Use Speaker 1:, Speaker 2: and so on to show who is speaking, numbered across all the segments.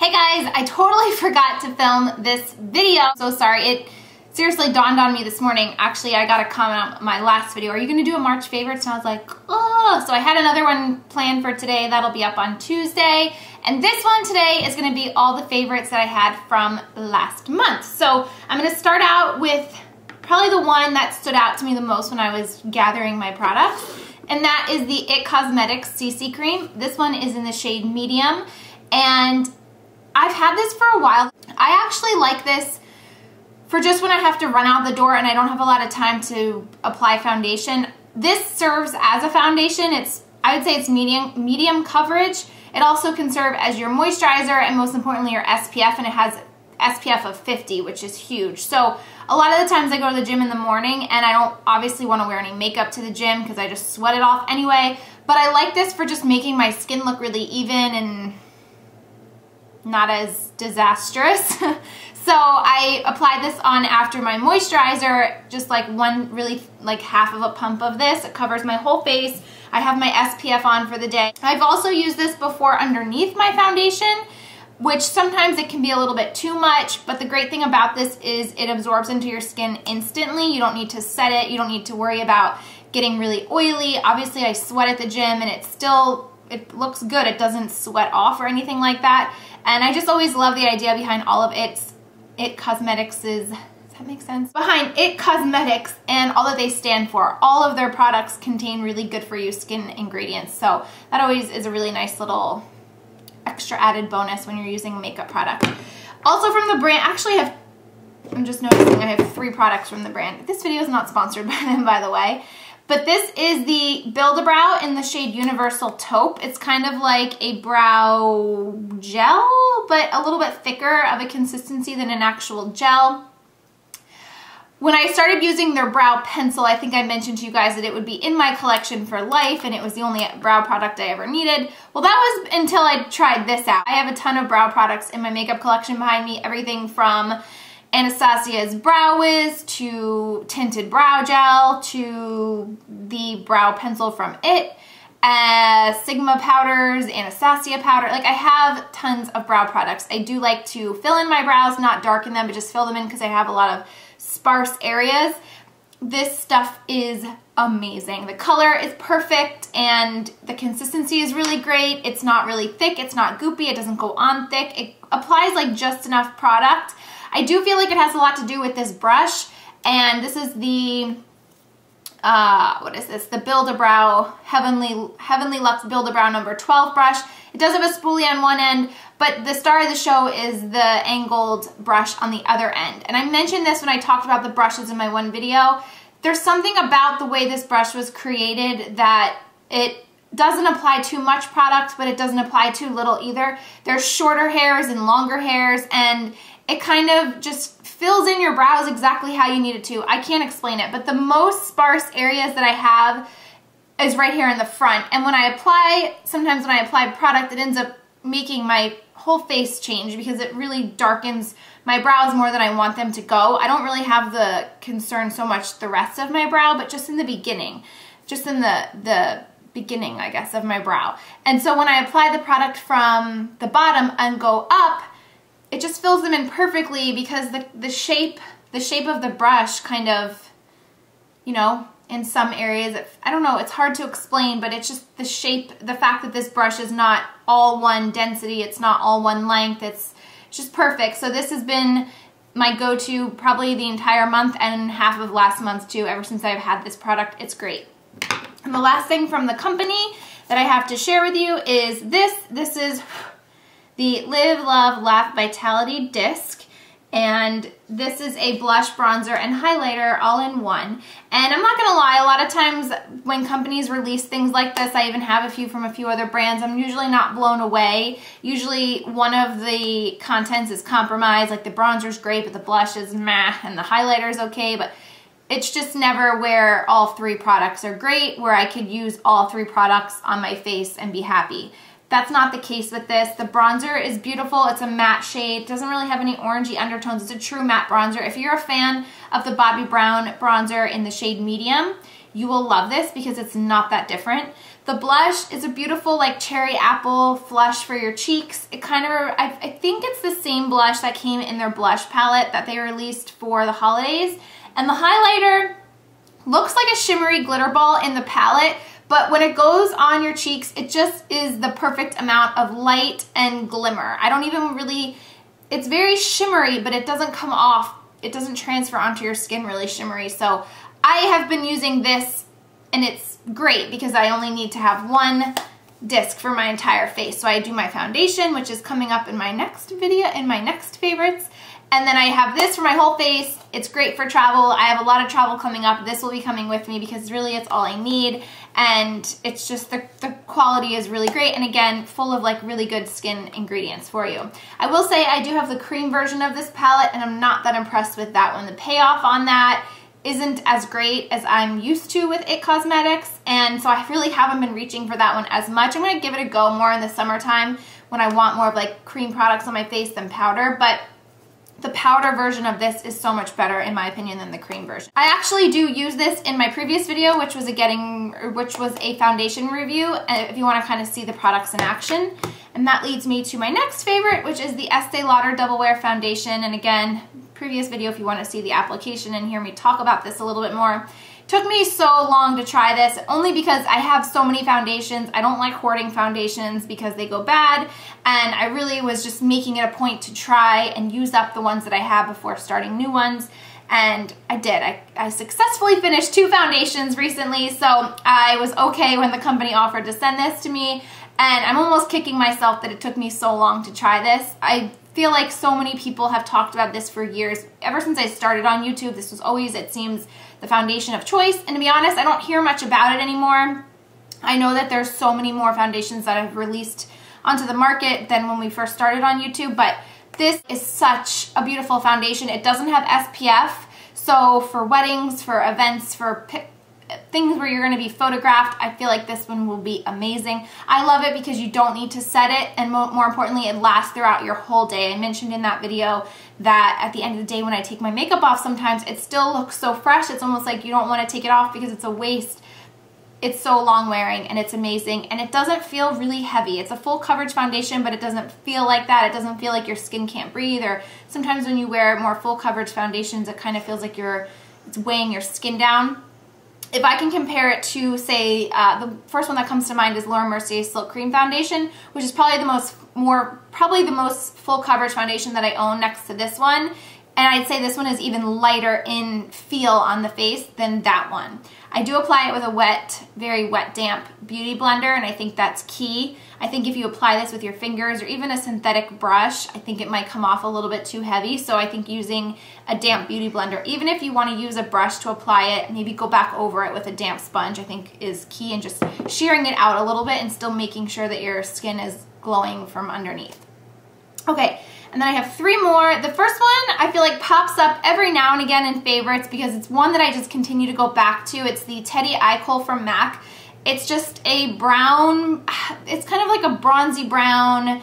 Speaker 1: Hey guys, I totally forgot to film this video. So sorry, it seriously dawned on me this morning. Actually, I got a comment on my last video. Are you gonna do a March favorites? And I was like, oh. So I had another one planned for today. That'll be up on Tuesday. And this one today is gonna be all the favorites that I had from last month. So I'm gonna start out with probably the one that stood out to me the most when I was gathering my products. And that is the IT Cosmetics CC Cream. This one is in the shade medium. And I've had this for a while. I actually like this for just when I have to run out the door and I don't have a lot of time to apply foundation. This serves as a foundation. I would say it's medium coverage. It also can serve as your moisturizer and most importantly your SPF, and it has SPF of 50, which is huge. So a lot of the times I go to the gym in the morning and I don't obviously want to wear any makeup to the gym because I just sweat it off anyway. But I like this for just making my skin look really even and not as disastrous. So I applied this on after my moisturizer, just like half of a pump of this. It covers my whole face. I have my SPF on for the day. I've also used this before underneath my foundation, which sometimes it can be a little bit too much, but the great thing about this is it absorbs into your skin instantly. You don't need to set it. You don't need to worry about getting really oily. Obviously I sweat at the gym and it looks good. It doesn't sweat off or anything like that. And I just always love the idea behind all of IT Cosmetics does that make sense? Behind IT Cosmetics and all that they stand for. All of their products contain really good for you skin ingredients. So that always is a really nice little extra added bonus when you're using a makeup product. Also from the brand, actually I'm just noticing I have 3 products from the brand. This video is not sponsored by them, by the way. But this is the Dubrow in the shade Universal Taupe. It's kind of like a brow gel, but a little bit thicker of a consistency than an actual gel. When I started using their brow pencil, I think I mentioned to you guys that it would be in my collection for life and it was the only brow product I ever needed. Well, that was until I tried this out. I have a ton of brow products in my makeup collection behind me, everything from Anastasia's Brow Wiz to Tinted Brow Gel to the brow pencil from IT, Sigma powders, Anastasia powder. Like I have tons of brow products. I do like to fill in my brows, not darken them, but just fill them in because I have a lot of sparse areas. This stuff is amazing. The color is perfect and the consistency is really great. It's not really thick. It's not goopy. It doesn't go on thick. It applies like just enough product. I do feel like it has a lot to do with this brush, and this is the, what is this? The Build-A-Brow Heavenly Luxe Build-A-Brow number 12 brush. It does have a spoolie on one end, but the star of the show is the angled brush on the other end. And I mentioned this when I talked about the brushes in my one video. There's something about the way this brush was created that it doesn't apply too much product, but it doesn't apply too little either. There's shorter hairs and longer hairs, and it kind of just fills in your brows exactly how you need it to. I can't explain it, but the most sparse areas that I have is right here in the front. And when I apply, sometimes when I apply product, it ends up making my whole face change because it really darkens my brows more than I want them to go. I don't really have the concern so much the rest of my brow, but just in the beginning. Just in the beginning, I guess, of my brow. And so when I apply the product from the bottom and go up, it just fills them in perfectly because the shape of the brush kind of, you know, in some areas, I don't know, it's hard to explain, but it's just the shape, the fact that this brush is not all one density, it's not all one length, it's just perfect. So this has been my go-to probably the entire month and half of last month too, ever since I've had this product. It's great. And the last thing from the company that I have to share with you is this. This is the Live, Love, Laugh Vitality Disc, and this is a blush, bronzer, and highlighter all in one. And I'm not gonna lie, a lot of times when companies release things like this, I even have a few from a few other brands, I'm usually not blown away. Usually one of the contents is compromised, like the bronzer's great, but the blush is meh, and the highlighter's okay, but it's just never where all 3 products are great, where I could use all 3 products on my face and be happy. That's not the case with this. The bronzer is beautiful. It's a matte shade. It doesn't really have any orangey undertones. It's a true matte bronzer. If you're a fan of the Bobbi Brown bronzer in the shade medium, you will love this because it's not that different. The blush is a beautiful like cherry apple flush for your cheeks. It kind of, I think it's the same blush that came in their blush palette that they released for the holidays. And the highlighter looks like a shimmery glitter ball in the palette, but when it goes on your cheeks, it just is the perfect amount of light and glimmer. I don't even really, it's very shimmery, but it doesn't come off. It doesn't transfer onto your skin really shimmery. So I have been using this, and it's great because I only need to have one disc for my entire face. So I do my foundation, which is coming up in my next video, in my next favorites. And then I have this for my whole face. It's great for travel. I have a lot of travel coming up. This will be coming with me because really it's all I need. And it's just, the quality is really great. And again, full of like really good skin ingredients for you. I will say I do have the cream version of this palette, and I'm not that impressed with that one. The payoff on that isn't as great as I'm used to with IT Cosmetics, and so I really haven't been reaching for that one as much. I'm gonna give it a go more in the summertime when I want more of like cream products on my face than powder, but the powder version of this is so much better in my opinion than the cream version. I actually do use this in my previous video, which was a foundation review, if you wanna kind of see the products in action. And that leads me to my next favorite, which is the Estee Lauder Double Wear Foundation. And again, previous video if you want to see the application and hear me talk about this a little bit more. It took me so long to try this, only because I have so many foundations. I don't like hoarding foundations because they go bad, and I really was just making it a point to try and use up the ones that I have before starting new ones. And I did. I successfully finished 2 foundations recently, so I was okay when the company offered to send this to me, and I'm almost kicking myself that it took me so long to try this. I feel like so many people have talked about this for years. Ever since I started on YouTube, this was always, it seems, the foundation of choice. And to be honest, I don't hear much about it anymore. I know that there's so many more foundations that have released onto the market than when we first started on YouTube, but this is such a beautiful foundation. It doesn't have SPF, so for weddings, for events, for things where you're going to be photographed, I feel like this one will be amazing. I love it because you don't need to set it, and more importantly, it lasts throughout your whole day. I mentioned in that video that at the end of the day when I take my makeup off, sometimes it still looks so fresh. It's almost like you don't want to take it off because it's a waste. It's so long wearing, and it's amazing, and it doesn't feel really heavy. It's a full coverage foundation, but it doesn't feel like that. It doesn't feel like your skin can't breathe, or sometimes when you wear more full coverage foundations, it kind of feels like it's weighing your skin down. If I can compare it to, say, the first one that comes to mind is Laura Mercier's Silk Cream Foundation, which is probably the most full coverage foundation that I own next to this one. And I'd say this one is even lighter in feel on the face than that one. I do apply it with a very wet, damp beauty blender, and I think that's key. I think if you apply this with your fingers or even a synthetic brush, I think it might come off a little bit too heavy. So I think using a damp beauty blender, even if you want to use a brush to apply it, maybe go back over it with a damp sponge, I think is key, and just shearing it out a little bit and still making sure that your skin is glowing from underneath. Okay. And then I have 3 more. The first one I feel like pops up every now and again in favorites because it's one that I just continue to go back to. It's the Teddy Eye Kohl from MAC. It's just a brown, it's kind of like a bronzy brown,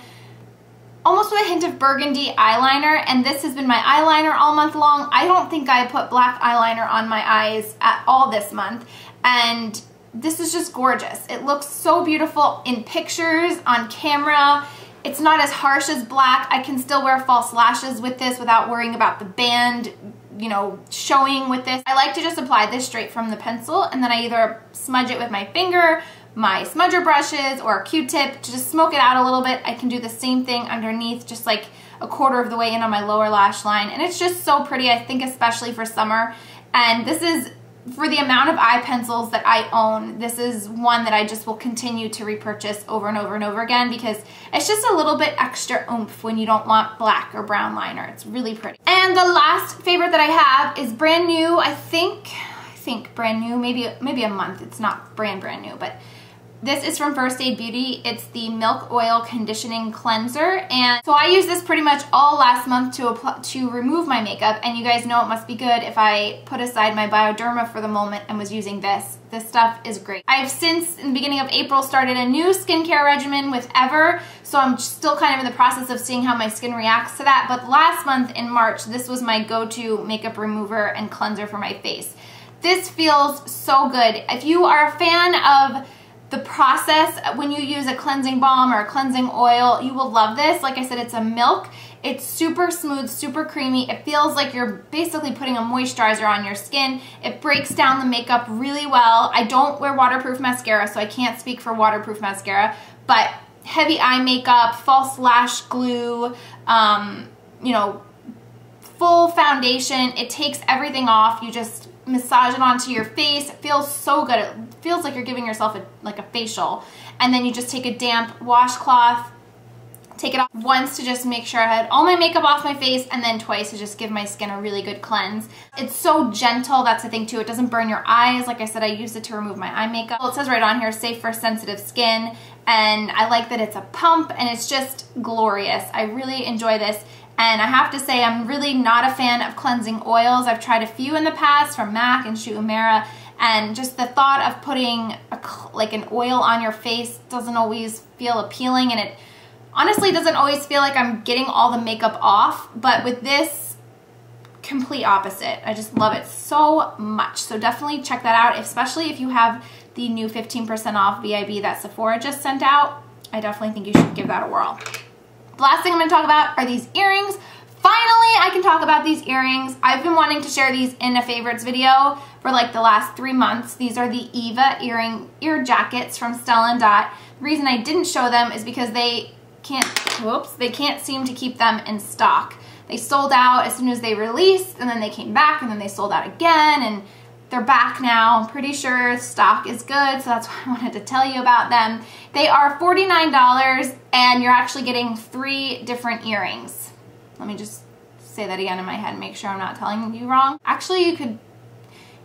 Speaker 1: almost with a hint of burgundy eyeliner, and this has been my eyeliner all month long. I don't think I put black eyeliner on my eyes at all this month, and this is just gorgeous. It looks so beautiful in pictures, on camera. It's not as harsh as black. I can still wear false lashes with this without worrying about the band, you know, showing with this. I like to just apply this straight from the pencil, and then I either smudge it with my finger, my smudger brushes, or a Q-tip to just smoke it out a little bit. I can do the same thing underneath, just like a quarter of the way in on my lower lash line, and it's just so pretty, I think, especially for summer. And this is, for the amount of eye pencils that I own, this is one that I just will continue to repurchase over and over and over again because it's just a little bit extra oomph when you don't want black or brown liner. It's really pretty. And the last favorite that I have is brand new. I think brand new, maybe a month. It's not brand new, but this is from First Aid Beauty. It's the Milk Oil Conditioning Cleanser, and so I used this pretty much all last month to remove my makeup, and you guys know it must be good if I put aside my Bioderma for the moment and was using this. This stuff is great. I've since, in the beginning of April, started a new skincare regimen with Ever, so I'm still kind of in the process of seeing how my skin reacts to that, but last month in March, this was my go-to makeup remover and cleanser for my face. This feels so good. If you are a fan of The process, when you use a cleansing balm or a cleansing oil, you will love this. Like I said, it's a milk. It's super smooth, super creamy. It feels like you're basically putting a moisturizer on your skin. It breaks down the makeup really well. I don't wear waterproof mascara, so I can't speak for waterproof mascara, but heavy eye makeup, false lash glue, you know, full foundation, it takes everything off. You just massage it onto your face. It feels so good. It feels like you're giving yourself like a facial. And then you just take a damp washcloth, take it off once to just make sure I had all my makeup off my face, and then twice to just give my skin a really good cleanse. It's so gentle, that's the thing too. It doesn't burn your eyes. Like I said, I used it to remove my eye makeup. Well, it says right on here, safe for sensitive skin, and I like that it's a pump and it's just glorious. I really enjoy this. And I have to say, I'm really not a fan of cleansing oils. I've tried a few in the past from MAC and Shu Uemura, and just the thought of putting like an oil on your face doesn't always feel appealing, and it honestly doesn't always feel like I'm getting all the makeup off. But with this, complete opposite. I just love it so much. So definitely check that out, especially if you have the new 15% off VIB that Sephora just sent out. I definitely think you should give that a whirl. The last thing I'm going to talk about are these earrings. Finally, I can talk about these earrings. I've been wanting to share these in a favorites video for like the last 3 months. These are the EVA ear jackets from Stella Dot. The reason I didn't show them is because they can't seem to keep them in stock. They sold out as soon as they released, and then they came back, and then they sold out again, and they're back now. I'm pretty sure stock is good, so that's why I wanted to tell you about them. They are $49, and you're actually getting 3 different earrings. Let me just say that again in my head and make sure I'm not telling you wrong. Actually,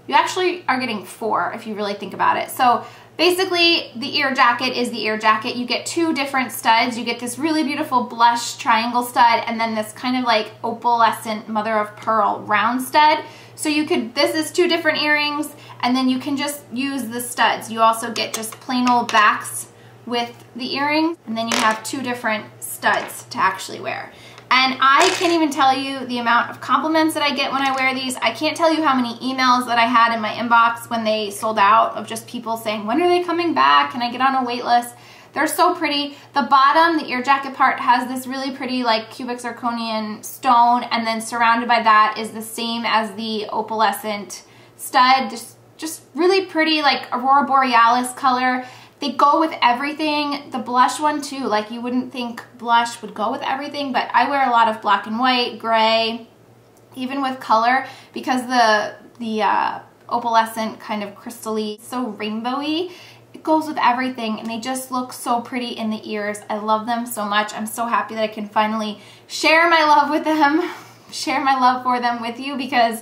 Speaker 1: you actually are getting 4 if you really think about it. So basically, the ear jacket is the ear jacket. You get 2 different studs. You get this really beautiful blush triangle stud, and then this kind of like opalescent mother of pearl round stud. So this is 2 different earrings, and then you can just use the studs. You also get just plain old backs with the earrings, and then you have 2 different studs to actually wear. And I can't even tell you the amount of compliments that I get when I wear these. I can't tell you how many emails that I had in my inbox when they sold out of just people saying, when are they coming back? Can I get on a wait list? They're so pretty. The bottom, the ear jacket part, has this really pretty like cubic zirconian stone, and then surrounded by that is the same as the opalescent stud. Just really pretty, like Aurora Borealis color. They go with everything. The blush one too, like you wouldn't think blush would go with everything, but I wear a lot of black and white, gray, even with color, because the opalescent kind of crystally, so rainbowy. It goes with everything, and they just look so pretty in the ears. I love them so much. I'm so happy that I can finally share my love with them, share my love for them with you, because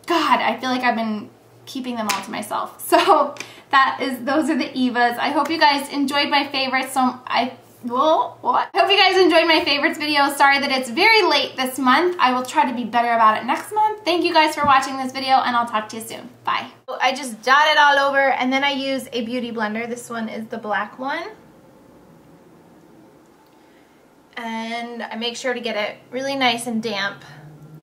Speaker 1: God, I feel like I've been keeping them all to myself. So those are the Evas. I hope you guys enjoyed my favorites. I hope you guys enjoyed my favorites video. Sorry that it's very late this month. I will try to be better about it next month. Thank you guys for watching this video, and I'll talk to you soon. Bye. I just dot it all over, and then I use a beauty blender. This one is the black one. And I make sure to get it really nice and damp